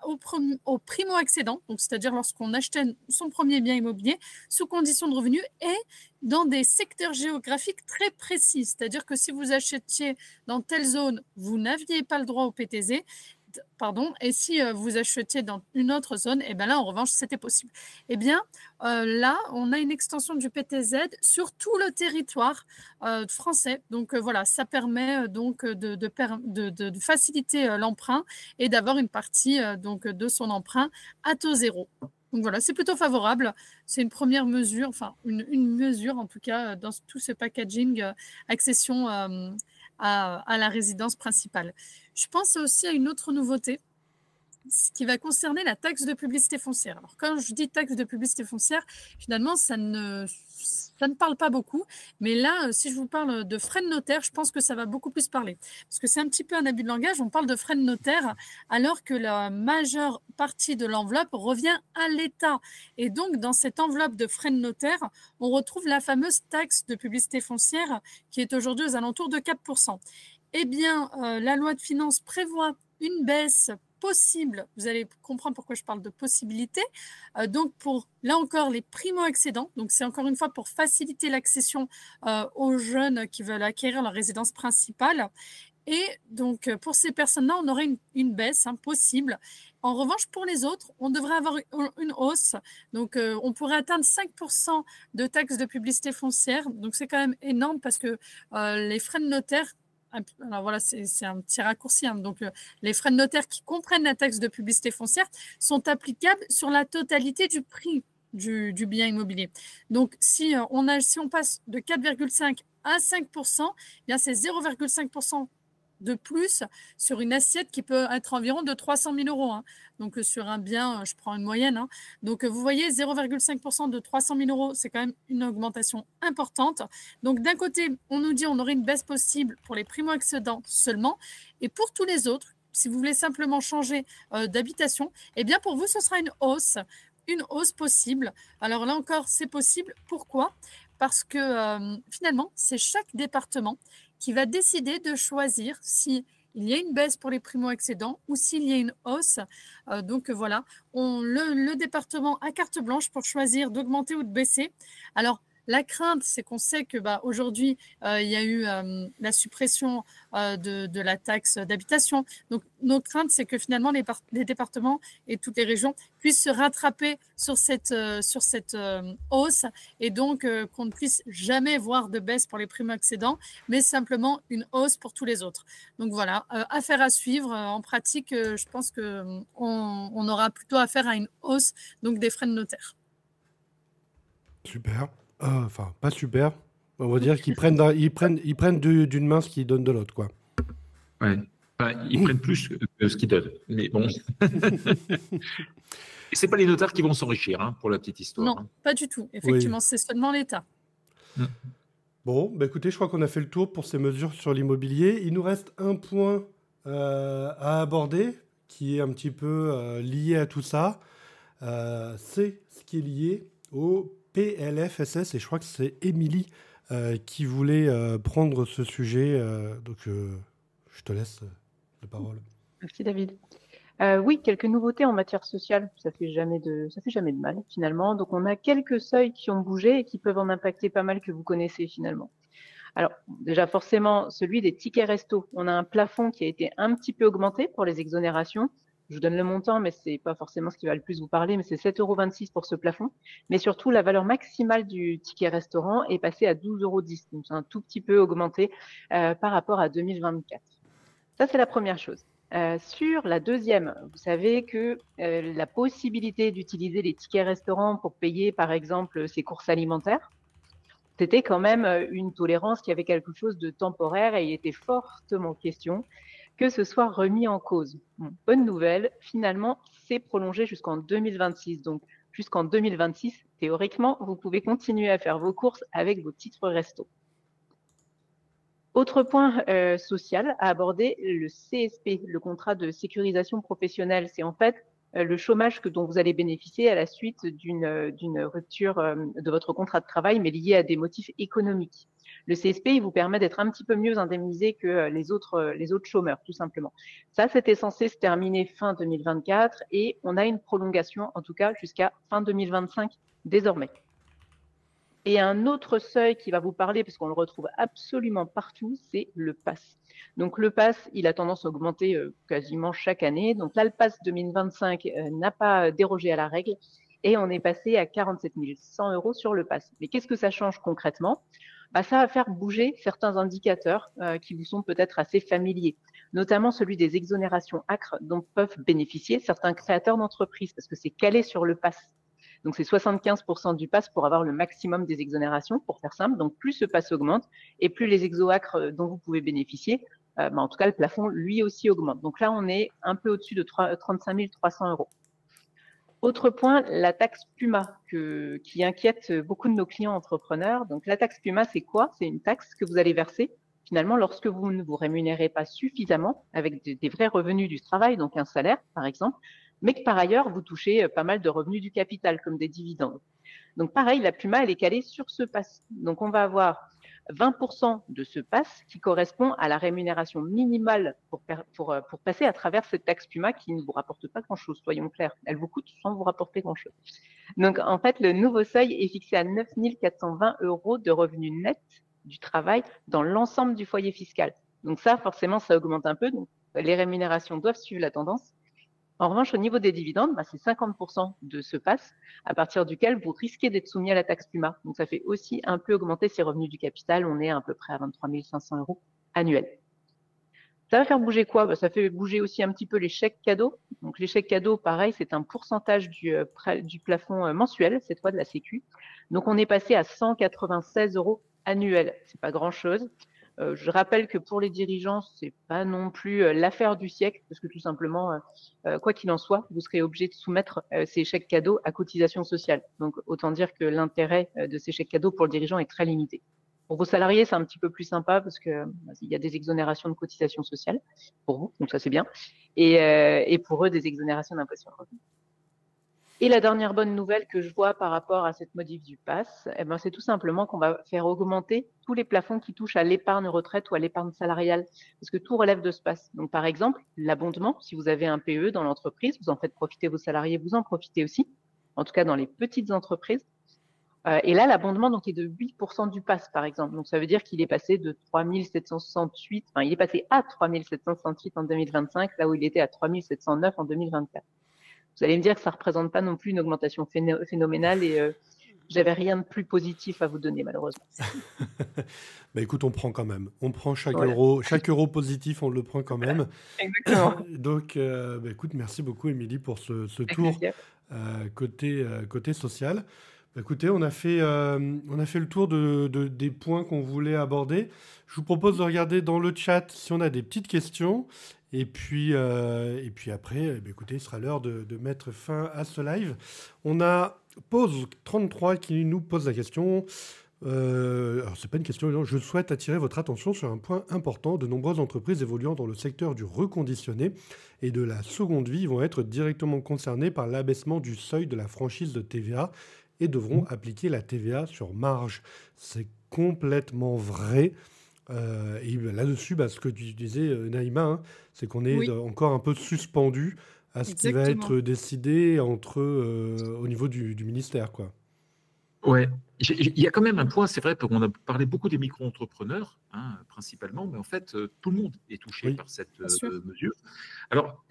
aux primo-accédants, donc c'est-à-dire lorsqu'on achetait son premier bien immobilier sous condition de revenus et dans des secteurs géographiques très précis. C'est-à-dire que si vous achetiez dans telle zone, vous n'aviez pas le droit au PTZ. Et si vous achetiez dans une autre zone, et bien là, en revanche, c'était possible. Eh bien, là, on a une extension du PTZ sur tout le territoire français. Donc, voilà, ça permet donc de faciliter l'emprunt et d'avoir une partie de son emprunt à taux zéro. Donc, voilà, c'est plutôt favorable. C'est une première mesure, enfin, une mesure, en tout cas, dans tout ce packaging accession à la résidence principale. Je pense aussi à une autre nouveauté, ce qui va concerner la taxe de publicité foncière. Alors, quand je dis taxe de publicité foncière, finalement, ça ne parle pas beaucoup. Mais là, si je vous parle de frais de notaire, je pense que ça va beaucoup plus parler. Parce que c'est un petit peu un abus de langage. On parle de frais de notaire alors que la majeure partie de l'enveloppe revient à l'État. Et donc, dans cette enveloppe de frais de notaire, on retrouve la fameuse taxe de publicité foncière qui est aujourd'hui aux alentours de 4%. Eh bien, la loi de finances prévoit une baisse possible. Vous allez comprendre pourquoi je parle de possibilité. Donc, pour, là encore, les primo-accédants, donc c'est encore une fois pour faciliter l'accession aux jeunes qui veulent acquérir leur résidence principale. Et donc, pour ces personnes-là, on aurait une baisse possible. En revanche, pour les autres, on devrait avoir une hausse. Donc, on pourrait atteindre 5% de taxes de publicité foncière. Donc, c'est quand même énorme parce que les frais de notaire, alors voilà, c'est un petit raccourci. Donc, les frais de notaire qui comprennent la taxe de publicité foncière sont applicables sur la totalité du prix du bien immobilier. Donc, si on passe de 4,5 à 5%, eh bien c'est 0,5% de plus sur une assiette qui peut être environ de 300 000 euros. Donc, sur un bien, je prends une moyenne. Donc, vous voyez, 0,5% de 300 000 euros, c'est quand même une augmentation importante. Donc, d'un côté, on nous dit qu'on aurait une baisse possible pour les primo-accédants seulement. Et pour tous les autres, si vous voulez simplement changer d'habitation, eh bien, pour vous, ce sera une hausse possible. Alors là encore, c'est possible. Pourquoi ? Parce que finalement, c'est chaque département qui va décider de choisir s'il y a une baisse pour les primo-accédants ou s'il y a une hausse. Donc voilà, le département a carte blanche pour choisir d'augmenter ou de baisser. Alors, la crainte, c'est qu'on sait que aujourd'hui, il y a eu la suppression de la taxe d'habitation. Donc, notre crainte, c'est que finalement, les départements et toutes les régions puissent se rattraper sur cette hausse et donc qu'on ne puisse jamais voir de baisse pour les primo-accédants, mais simplement une hausse pour tous les autres. Donc, voilà, affaire à suivre. En pratique, je pense qu'on aura plutôt affaire à une hausse donc, des frais de notaire. Super. Enfin, pas super. On va dire qu'ils prennent d'une main ce qu'ils donnent de l'autre, quoi. Ouais. Enfin, ils prennent plus que ce qu'ils donnent. Mais bon. Et c'est pas les notaires qui vont s'enrichir, pour la petite histoire. Non, pas du tout. Effectivement, c'est seulement l'État. Bon, écoutez, je crois qu'on a fait le tour pour ces mesures sur l'immobilier. Il nous reste un point à aborder qui est un petit peu lié à tout ça. c'est ce qui est lié au PLFSS, et je crois que c'est Émilie qui voulait prendre ce sujet. Donc, je te laisse la parole. Merci David. Oui, quelques nouveautés en matière sociale, ça fait jamais de mal finalement. Donc on a quelques seuils qui ont bougé et qui peuvent en impacter pas mal que vous connaissez finalement. Alors déjà forcément celui des tickets resto. On a un plafond qui a été un petit peu augmenté pour les exonérations. Je vous donne le montant, mais c'est pas forcément ce qui va le plus vous parler, mais c'est 7,26 € pour ce plafond. Mais surtout, la valeur maximale du ticket restaurant est passée à 12,10 €. Donc c'est un tout petit peu augmenté par rapport à 2024. Ça, c'est la première chose. Sur la deuxième, vous savez que la possibilité d'utiliser les tickets restaurants pour payer, par exemple, ses courses alimentaires, c'était quand même une tolérance qui avait quelque chose de temporaire et il était fortement question que ce soit remis en cause. Bon, bonne nouvelle, finalement, c'est prolongé jusqu'en 2026. Donc, jusqu'en 2026, théoriquement, vous pouvez continuer à faire vos courses avec vos titres resto. Autre point social à aborder, le CSP, le contrat de sécurisation professionnelle. C'est en fait le chômage dont vous allez bénéficier à la suite d'une rupture de votre contrat de travail, mais lié à des motifs économiques. Le CSP, il vous permet d'être un petit peu mieux indemnisé que les autres chômeurs, tout simplement. Ça, c'était censé se terminer fin 2024 et on a une prolongation, en tout cas, jusqu'à fin 2025 désormais. Et un autre seuil qui va vous parler, parce qu'on le retrouve absolument partout, c'est le pass. Donc le pass, il a tendance à augmenter quasiment chaque année. Donc là, le pass 2025 n'a pas dérogé à la règle et on est passé à 47 100 € sur le pass. Mais qu'est-ce que ça change concrètement ? Ça va faire bouger certains indicateurs qui vous sont peut-être assez familiers, notamment celui des exonérations ACRE dont peuvent bénéficier certains créateurs d'entreprises, parce que c'est calé sur le pass. Donc, c'est 75% du pass pour avoir le maximum des exonérations, pour faire simple. Donc, plus ce pass augmente et plus les exo-ACRE dont vous pouvez bénéficier, en tout cas, le plafond, lui aussi, augmente. Donc là, on est un peu au-dessus de 35 300 €. Autre point, la taxe Puma, qui inquiète beaucoup de nos clients entrepreneurs. Donc, la taxe Puma, c'est quoi ? C'est une taxe que vous allez verser finalement lorsque vous ne vous rémunérez pas suffisamment avec des vrais revenus du travail, donc un salaire, par exemple, mais que par ailleurs, vous touchez pas mal de revenus du capital, comme des dividendes. Donc pareil, la Puma, elle est calée sur ce pass. Donc on va avoir 20% de ce pass qui correspond à la rémunération minimale pour passer à travers cette taxe Puma qui ne vous rapporte pas grand-chose, soyons clairs. Elle vous coûte sans vous rapporter grand-chose. Donc en fait, le nouveau seuil est fixé à 9 420 € de revenus nets du travail dans l'ensemble du foyer fiscal. Donc ça, forcément, ça augmente un peu. Donc les rémunérations doivent suivre la tendance. En revanche, au niveau des dividendes, c'est 50% de ce pass à partir duquel vous risquez d'être soumis à la taxe Puma. Donc, ça fait aussi un peu augmenter ces revenus du capital. On est à peu près à 23 500 € annuels. Ça va faire bouger quoi ? Ça fait bouger aussi un petit peu les chèques cadeaux. Donc, les chèques cadeaux, pareil, c'est un pourcentage du plafond mensuel, cette fois de la Sécu. Donc, on est passé à 196 € annuels. C'est pas grand-chose. Je rappelle que pour les dirigeants, c'est pas non plus l'affaire du siècle, parce que tout simplement, quoi qu'il en soit, vous serez obligé de soumettre ces chèques cadeaux à cotisation sociale. Donc, autant dire que l'intérêt de ces chèques cadeaux pour le dirigeant est très limité. Pour vos salariés, c'est un petit peu plus sympa parce que il y a des exonérations de cotisation sociale pour vous, donc ça c'est bien. Et pour eux, des exonérations d'impôt sur le revenu. Et la dernière bonne nouvelle que je vois par rapport à cette modif du pass, c'est tout simplement qu'on va faire augmenter tous les plafonds qui touchent à l'épargne retraite ou à l'épargne salariale, parce que tout relève de ce pass. Donc, par exemple, l'abondement, si vous avez un PE dans l'entreprise, vous en faites profiter vos salariés, vous en profitez aussi, en tout cas dans les petites entreprises. Et là, l'abondement donc est de 8% du pass, par exemple. Donc, ça veut dire qu'il est passé de 3768, il est passé à 3768 en 2025, là où il était à 3709 en 2024. Vous allez me dire que ça ne représente pas non plus une augmentation phénoménale et j'avais rien de plus positif à vous donner, malheureusement. Écoute, on prend quand même. On prend chaque euro positif, on le prend quand même. Exactement. Donc, écoute, merci beaucoup, Émilie, pour ce tour côté social. Écoutez, on a fait le tour des points qu'on voulait aborder. Je vous propose de regarder dans le chat si on a des petites questions. Et puis après, écoutez, il sera l'heure de mettre fin à ce live. On a Pause 33 qui nous pose la question. Alors, c'est pas une question, non. Je souhaite attirer votre attention sur un point important. De nombreuses entreprises évoluant dans le secteur du reconditionné et de la seconde vie vont être directement concernées par l'abaissement du seuil de la franchise de TVA et devront appliquer la TVA sur marge. C'est complètement vrai. Et là-dessus, ce que tu disais, Naïma, hein, c'est qu'on est Oui, encore un peu suspendu à ce qui va exactement. être décidé au niveau du ministère, quoi. Ouais, il y a quand même un point, c'est vrai, on a parlé beaucoup des micro-entrepreneurs, hein, principalement, mais en fait, tout le monde est touché Oui. par cette Bien sûr. mesure. Alors,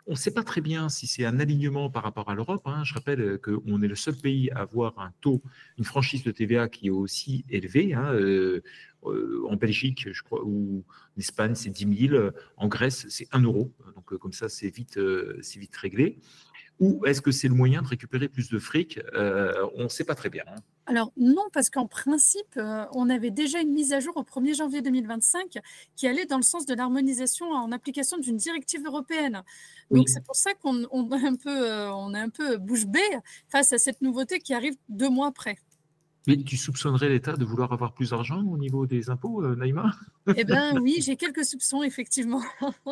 on ne sait pas très bien si c'est un alignement par rapport à l'Europe, hein. Je rappelle qu'on est le seul pays à avoir un taux, une franchise de TVA qui est aussi élevée, hein. En Belgique, je crois, ou en Espagne, c'est 10 000. En Grèce, c'est 1 euro. Donc, comme ça, c'est vite réglé. Ou est-ce que c'est le moyen de récupérer plus de fric? On ne sait pas très bien, hein. Alors non, parce qu'en principe, on avait déjà une mise à jour au 1er janvier 2025 qui allait dans le sens de l'harmonisation en application d'une directive européenne. Donc Oui. c'est pour ça on est un peu bouche bée face à cette nouveauté qui arrive 2 mois après. Mais tu soupçonnerais l'État de vouloir avoir plus d'argent au niveau des impôts, Naïma? Eh bien oui, j'ai quelques soupçons effectivement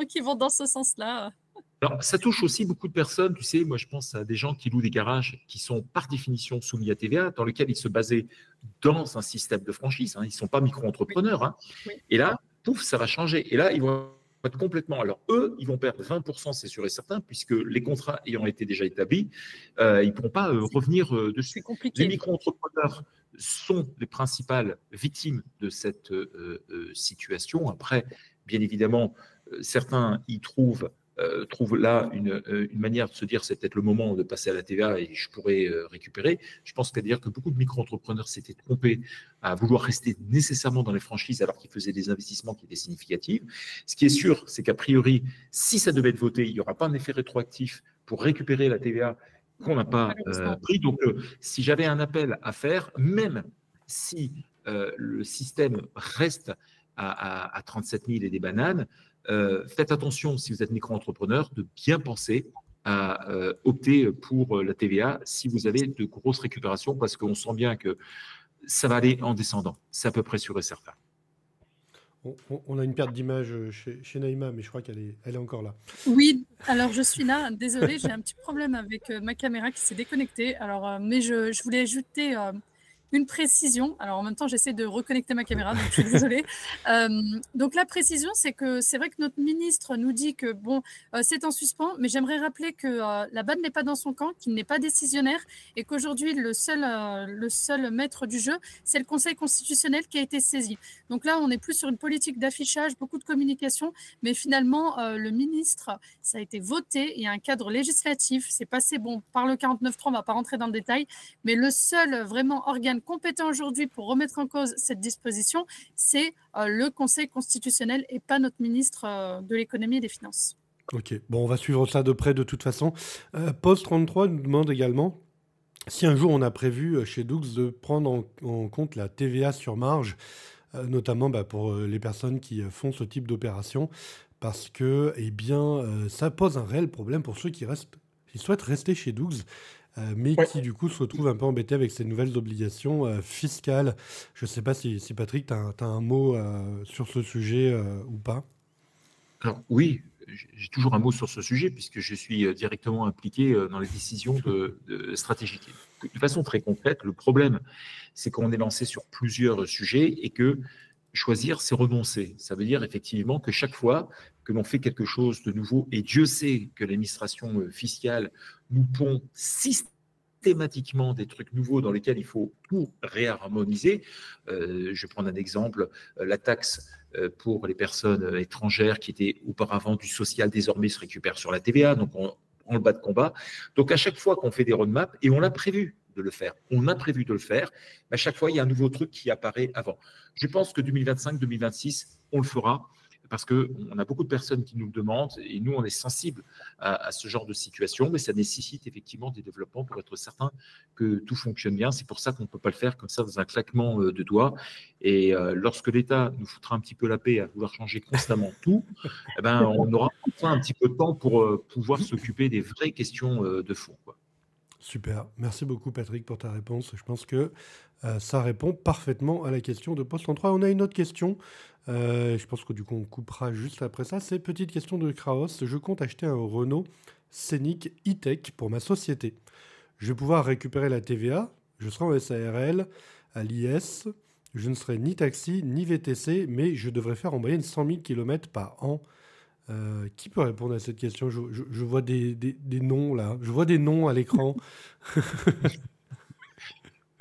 qui vont dans ce sens-là. Alors, ça touche aussi beaucoup de personnes. Tu sais, moi, je pense à des gens qui louent des garages qui sont par définition soumis à TVA, dans lequel ils se basaient dans un système de franchise, hein. Ils ne sont pas Oui, micro-entrepreneurs, hein. oui. Et là, pouf, ça va changer. Et là, ils vont être complètement. Alors, eux, ils vont perdre 20%, c'est sûr et certain, puisque les contrats ayant été déjà établis, ils ne pourront pas revenir C'est dessus. Les compliqué. micro-entrepreneurs sont les principales victimes de cette situation. Après, bien évidemment, certains y trouvent là une manière de se dire c'est peut-être le moment de passer à la TVA et je pourrais récupérer. Je pense qu'à dire que beaucoup de micro-entrepreneurs s'étaient trompés à vouloir rester nécessairement dans les franchises alors qu'ils faisaient des investissements qui étaient significatifs. Ce qui est sûr, c'est qu'a priori, si ça devait être voté, il n'y aura pas un effet rétroactif pour récupérer la TVA qu'on n'a pas Malheureusement. pris. Donc, si j'avais un appel à faire, même si le système reste à 37 000 et des bananes, faites attention, si vous êtes micro-entrepreneur, de bien penser à opter pour la TVA si vous avez de grosses récupérations, parce qu'on sent bien que ça va aller en descendant. C'est à peu près sûr et certain. On a une perte d'image chez Naïma, mais je crois elle est encore là. Oui, alors je suis là. Désolée, j'ai un petit problème avec ma caméra qui s'est déconnectée. Alors, mais je voulais ajouter une précision. Alors en même temps, j'essaie de reconnecter ma caméra, donc je suis désolée. Donc la précision, c'est que c'est vrai que notre ministre nous dit que bon, c'est en suspens, mais j'aimerais rappeler que la balle n'est pas dans son camp, qu'il n'est pas décisionnaire et qu'aujourd'hui le seul maître du jeu, c'est le Conseil constitutionnel qui a été saisi. Donc là, on n'est plus sur une politique d'affichage, beaucoup de communication, mais finalement, le ministre, ça a été voté, il y a un cadre législatif, c'est passé bon par le 49.3, on ne va pas rentrer dans le détail, mais le seul vraiment organe compétent aujourd'hui pour remettre en cause cette disposition, c'est le Conseil constitutionnel et pas notre ministre de l'économie et des finances. Ok, bon, on va suivre ça de près de toute façon. Post 33 nous demande également si un jour on a prévu chez Doux de prendre en compte la TVA sur marge, notamment pour les personnes qui font ce type d'opération, parce que eh bien, ça pose un réel problème pour ceux qui souhaitent rester chez Doux, mais Ouais. qui du coup se retrouvent un peu embêtés avec ces nouvelles obligations fiscales. Je ne sais pas si Patrick, tu as un mot sur ce sujet ou pas. Alors oui, j'ai toujours un mot sur ce sujet puisque je suis directement impliqué dans les décisions stratégiques. De façon très concrète, le problème, c'est qu'on est lancé sur plusieurs sujets et que choisir, c'est renoncer. Ça veut dire effectivement que chaque fois que l'on fait quelque chose de nouveau, et Dieu sait que l'administration fiscale nous pond systématiquement des trucs nouveaux dans lesquels il faut tout réharmoniser. Je vais prendre un exemple, la taxe pour les personnes étrangères qui étaient auparavant du social, désormais se récupère sur la TVA, donc on prend le bas de combat. Donc à chaque fois qu'on fait des roadmaps, et on l'a prévu de le faire, à chaque fois il y a un nouveau truc qui apparaît avant. Je pense que 2025-2026, on le fera, parce qu'on a beaucoup de personnes qui nous le demandent, et nous on est sensibles à ce genre de situation, mais ça nécessite effectivement des développements pour être certain que tout fonctionne bien. C'est pour ça qu'on ne peut pas le faire comme ça dans un claquement de doigts. Et lorsque l'État nous foutra un petit peu la paix à vouloir changer constamment tout, eh ben, on aura enfin un petit peu de temps pour pouvoir s'occuper des vraies questions de fond, quoi. Super. Merci beaucoup, Patrick, pour ta réponse. Je pense que ça répond parfaitement à la question de Post 33. On a une autre question. Je pense que du coup, on coupera juste après ça. C'est petite question de Kraos. Je compte acheter un Renault Scénic E-Tech pour ma société. Je vais pouvoir récupérer la TVA. Je serai en SARL, à l'IS. Je ne serai ni taxi, ni VTC, mais je devrais faire en moyenne 100 000 km par an. Qui peut répondre à cette question? Je vois des noms là. Je vois des noms à l'écran.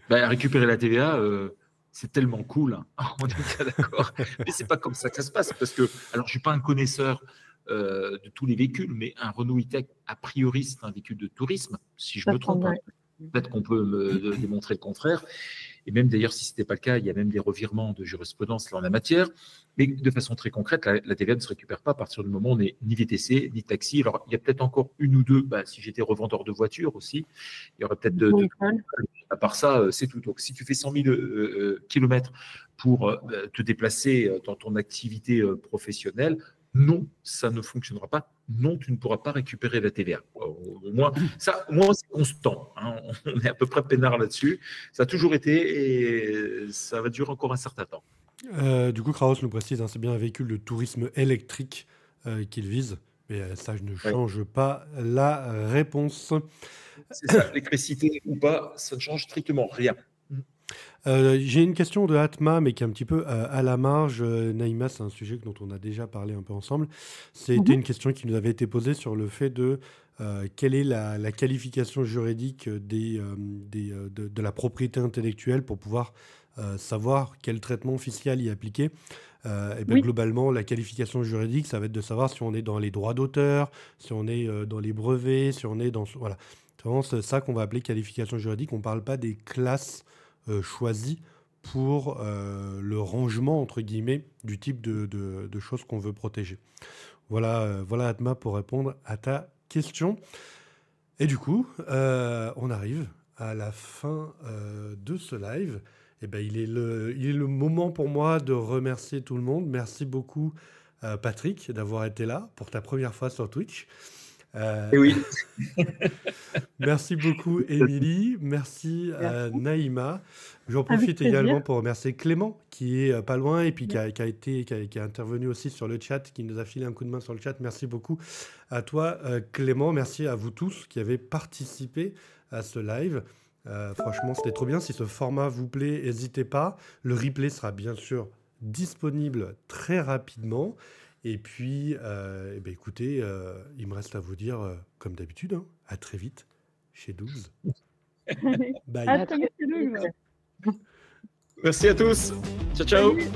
Récupérer la TVA, c'est tellement cool, hein. On est bien d'accord. Mais c'est pas comme ça que ça se passe, parce que, alors, je suis pas un connaisseur de tous les véhicules, mais un Renault E-Tech, a priori, c'est un véhicule de tourisme, si je me trompe, hein. Peut-être qu'on peut me démontrer le contraire. Et même d'ailleurs, si ce n'était pas le cas, il y a même des revirements de jurisprudence là en la matière. Mais de façon très concrète, la TVA ne se récupère pas à partir du moment où on n'est ni VTC, ni taxi. Alors, il y a peut-être encore une ou deux, si j'étais revendeur de voitures aussi, il y aurait peut-être à part ça, c'est tout. Donc, si tu fais 100 000 kilomètres pour te déplacer dans ton activité professionnelle, non, ça ne fonctionnera pas. Non, tu ne pourras pas récupérer la TVA. Au moins, c'est constant, hein. On est à peu près peinard là-dessus. Ça a toujours été et ça va durer encore un certain temps. Du coup, Kraus nous précise, hein, c'est bien un véhicule de tourisme électrique qu'il vise. Mais ça ne change pas la réponse. C'est ça, l'électricité ou pas, ça ne change strictement rien. J'ai une question de Atma, mais qui est un petit peu à la marge. Naïma, c'est un sujet dont on a déjà parlé un peu ensemble. C'était une question qui nous avait été posée sur le fait de quelle est la qualification juridique de la propriété intellectuelle pour pouvoir savoir quel traitement fiscal y appliquer. Globalement, la qualification juridique, ça va être de savoir si on est dans les droits d'auteur, si on est dans les brevets, si on est dans... Voilà. C'est vraiment ça qu'on va appeler qualification juridique. On ne parle pas des classes choisies pour le rangement, entre guillemets, du type de choses qu'on veut protéger. Voilà, Atma, pour répondre à ta question. Et du coup, on arrive à la fin de ce live. Il est le moment pour moi de remercier tout le monde. Merci beaucoup, Patrick, d'avoir été là pour ta première fois sur Twitch. Et oui. Merci beaucoup, Émilie. Merci, Naïma. J'en profite également pour remercier Clément, qui est pas loin et puis qui a intervenu aussi sur le chat, qui nous a filé un coup de main sur le chat. Merci beaucoup à toi, Clément. Merci à vous tous qui avez participé à ce live. Franchement, c'était trop bien. Si ce format vous plaît, n'hésitez pas. Le replay sera bien sûr disponible très rapidement. Et puis, écoutez, il me reste à vous dire, comme d'habitude, hein, à très vite chez 12. Bye. À très vite, chez 12. Merci à tous. Ciao, ciao. Salut.